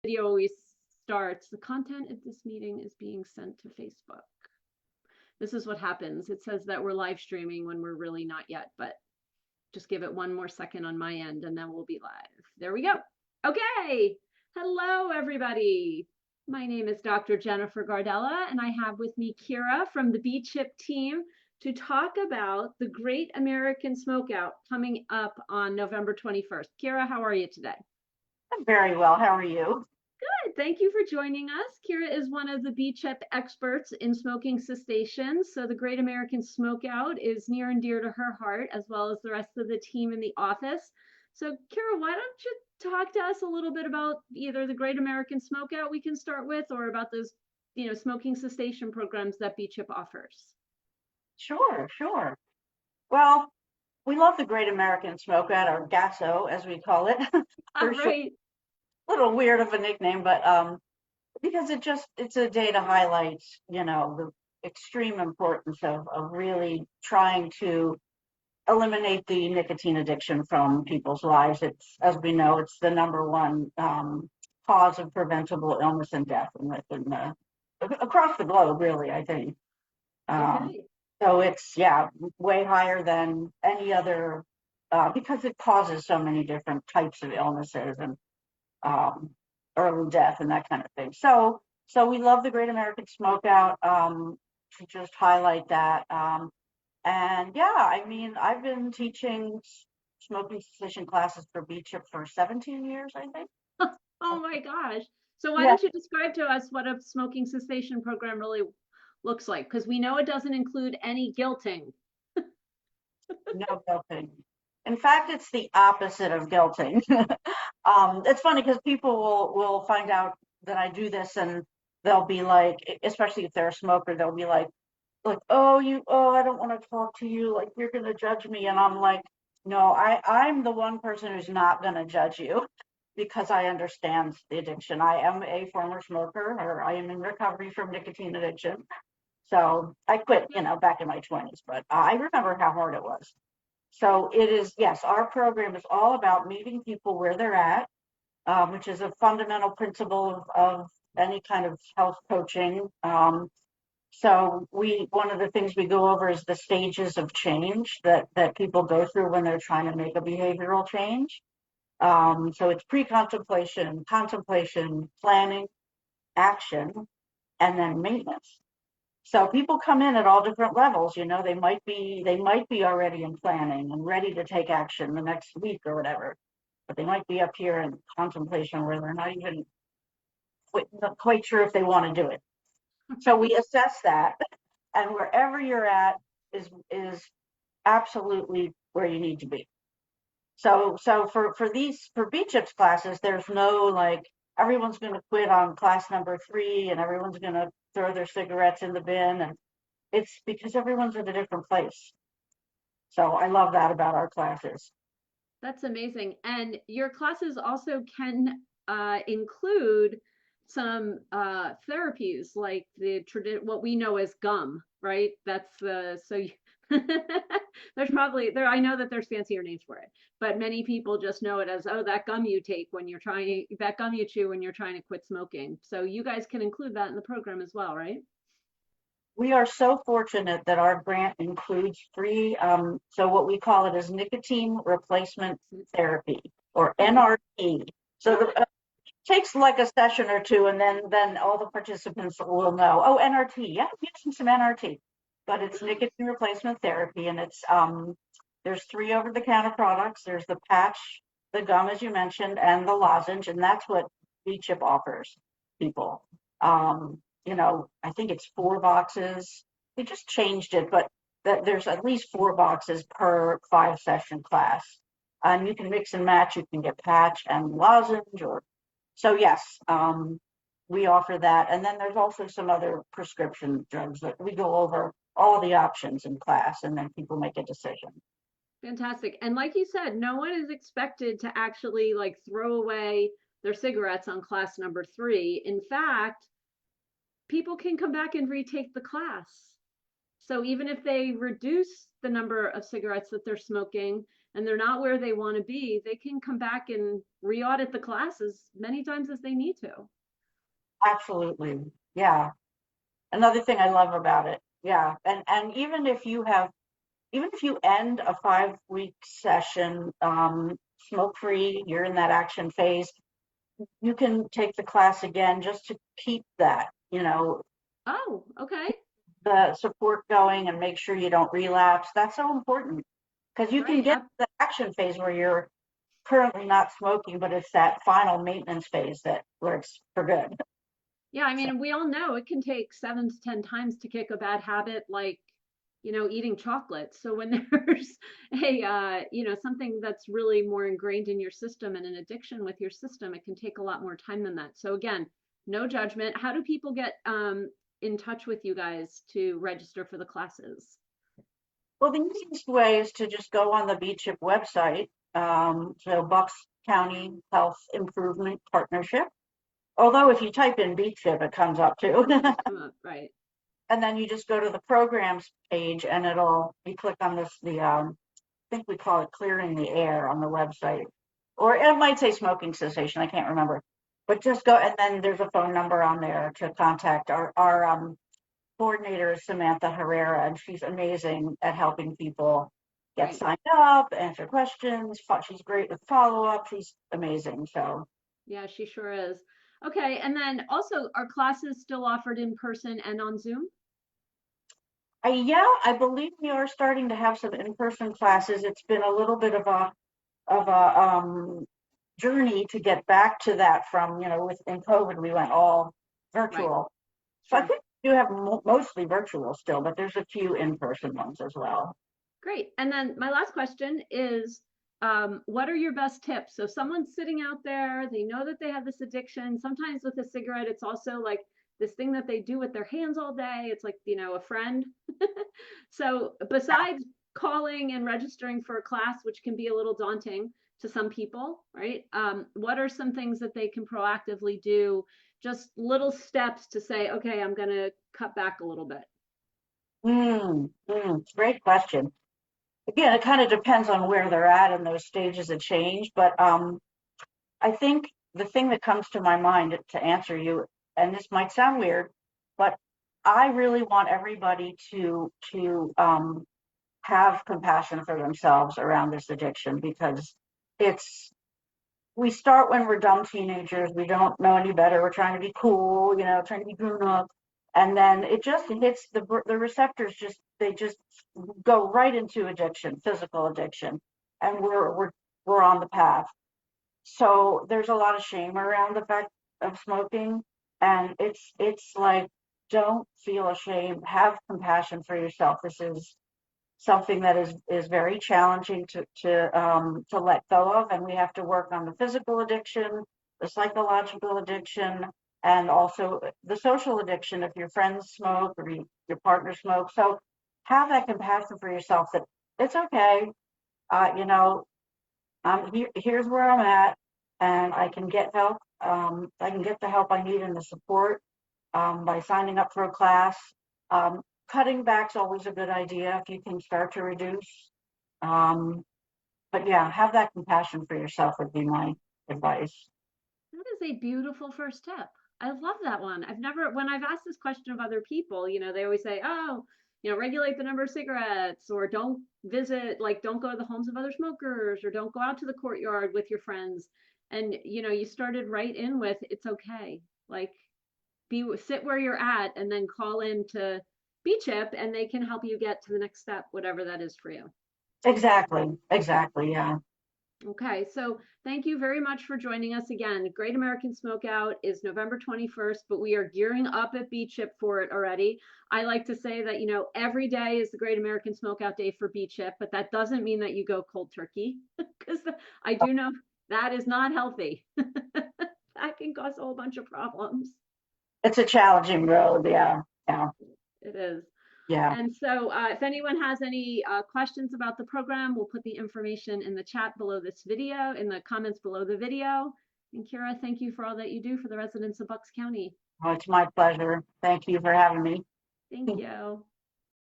Video always starts, the content of this meeting is being sent to Facebook. This is what happens. It says that we're live streaming when we're really not yet, but just give it one more second on my end and then we'll be live. There we go. Okay. Hello, everybody. My name is Dr. Jennifer Gardella, and I have with me Kira from the B-Chip team to talk about the Great American Smokeout coming up on November 21st. Kira, how are you today? I'm very well. How are you? Good. Thank you for joining us. Kira is one of the B-Chip experts in smoking cessation. So the Great American Smokeout is near and dear to her heart, as well as the rest of the team in the office. So Kira, why don't you talk to us a little bit about either the Great American Smokeout we can start with, or about those, smoking cessation programs that B-Chip offers? Sure. Well, we love the Great American Smokeout, or GASO, as we call it. All For sure. right. A little weird of a nickname, but because it's a day to highlight, the extreme importance of really trying to eliminate the nicotine addiction from people's lives. It's, as we know, it's the number one cause of preventable illness and death across the globe, really, I think. Okay. So it's, way higher than any other, because it causes so many different types of illnesses and early death and that kind of thing. So we love the Great American Smokeout, to just highlight that. And I mean, I've been teaching smoking cessation classes for B-Chip for 17 years, I think. Oh my gosh. So why Yeah, don't you describe to us what a smoking cessation program really looks like? Because we know it doesn't include any guilting. no guilting. In fact, it's the opposite of guilting. It's funny because people will find out that I do this and they'll be like, especially if they're a smoker, they'll be like, I don't want to talk to you, like you're gonna judge me. And I'm like, no, I'm the one person who's not gonna judge you because I understand the addiction. I am a former smoker, or I am in recovery from nicotine addiction. So I quit, back in my 20s, but I remember how hard it was. So it is, yes, our program is all about meeting people where they're at, which is a fundamental principle of any kind of health coaching. So one of the things we go over is the stages of change that people go through when they're trying to make a behavioral change. So it's pre-contemplation, contemplation, planning, action, and then maintenance. So people come in at all different levels. They might be already in planning and ready to take action the next week or whatever, but they might be up here in contemplation where they're not even not quite sure if they want to do it. So we assess that, and wherever you're at is absolutely where you need to be. So for B-Chips classes, there's no like everyone's going to quit on class number 3 and everyone's going to throw their cigarettes in the bin, and it's because everyone's at a different place. So I love that about our classes. That's amazing. And your classes also can include some therapies like what we know as gum, right? That's there's probably there I know that there's fancier names for it, but many people just know it as, oh, that gum you take when you're trying that gum you chew when you're trying to quit smoking. So you guys can include that in the program as well, right? We are so fortunate that our grant includes free, so what we call it is nicotine replacement therapy, or NRT. So the takes like a session or two, and then all the participants will know, oh, NRT, yeah, I'm using some NRT. But it's nicotine replacement therapy, and it's there's 3 over-the-counter products. There's the patch, the gum, as you mentioned, and the lozenge, and that's what B-Chip offers people. I think it's 4 boxes. They just changed it, but there's at least 4 boxes per 5-session class. And you can mix and match. You can get patch and lozenge, or so yes, we offer that. And then there's also some other prescription drugs that we go over all the options in class, and then people make a decision. Fantastic. And like you said, no one is expected to actually like throw away their cigarettes on class number 3. In fact, people can come back and retake the class. So even if they reduce the number of cigarettes that they're smoking, and they're not where they want to be, they can come back and re-audit the class as many times as they need to. Absolutely. Yeah. Another thing I love about it. Yeah. And even if you end a 5-week session, smoke-free, you're in that action phase, you can take the class again just to keep that, Oh, okay. the support going and make sure you don't relapse. That's so important because you can Right. get to the action phase where you're currently not smoking, but it's that final maintenance phase that where it's for good. Yeah, I So, mean, we all know it can take 7 to 10 times to kick a bad habit, like, eating chocolate. So when there's something that's really more ingrained in your system and an addiction with your system, it can take a lot more time than that. So again, no judgment. How do people get in touch with you guys to register for the classes? well, the easiest way is to just go on the BCHIP website, so Bucks County Health Improvement Partnership. Although if you type in BCHIP, it comes up too. Right. And then you just go to the programs page and you click on I think we call it clearing the air on the website. Or it might say smoking cessation, I can't remember. But just go, and then there's a phone number on there to contact. Our coordinator is Samantha Herrera, and she's amazing at helping people get Right. signed up, answer questions. She's great with follow-up. She's amazing. So Yeah, she sure is. Okay, and then also, are classes still offered in person and on Zoom? yeah, I believe we are starting to have some in-person classes. It's been a little bit of a journey to get back to that from, within COVID, we went all Right. virtual. So I Sure. think we do have mostly virtual still, but there's a few in-person ones as well. Great. And then my last question is, what are your best tips? So someone's sitting out there, they know that they have this addiction. Sometimes with a cigarette, it's also like this thing that they do with their hands all day. It's like, a friend. So besides calling and registering for a class, which can be a little daunting to some people, right? What are some things that they can proactively do? Just little steps to say, okay, I'm going to cut back a little bit. Great question. Again, it kind of depends on where they're at in those stages of change, but I think the thing that comes to my mind to answer you, and this might sound weird, but I really want everybody to have compassion for themselves around this addiction because we start when we're dumb teenagers. We don't know any better. We're trying to be cool, trying to be grown up. And then it just hits the receptors, they just go right into addiction, physical addiction. And we're on the path. So there's a lot of shame around the fact of smoking. And it's like, don't feel ashamed, have compassion for yourself. This is something that is very challenging to let go of, and we have to work on the physical addiction, the psychological addiction, and also the social addiction if your friends smoke or your partner smokes. So have that compassion for yourself that it's okay. Here's where I'm at, and I can get help. I can get the help I need and the support by signing up for a class. Um, Cutting back's always a good idea if you can start to reduce. But yeah, have that compassion for yourself would be my advice. That is a beautiful first tip. I love that one. When I've asked this question of other people, they always say, oh, regulate the number of cigarettes, or don't don't go to the homes of other smokers, or don't go out to the courtyard with your friends. And, you started right in with, it's okay. Like, sit where you're at and then call in to BCHIP and they can help you get to the next step, whatever that is for you. Exactly, yeah. Okay, so thank you very much for joining us again. Great American Smokeout is November 21st, but we are gearing up at BCHIP for it already. I like to say that, every day is the Great American Smokeout Day for BCHIP, but that doesn't mean that you go cold turkey because I do know that is not healthy. That can cause a whole bunch of problems. It's a challenging road, yeah, yeah, It is. yeah. And so if anyone has any questions about the program, we'll put the information in the chat below this video, in the comments below the video. And Kira, thank you for all that you do for the residents of Bucks County. Oh, it's my pleasure. Thank you for having me. Thank you.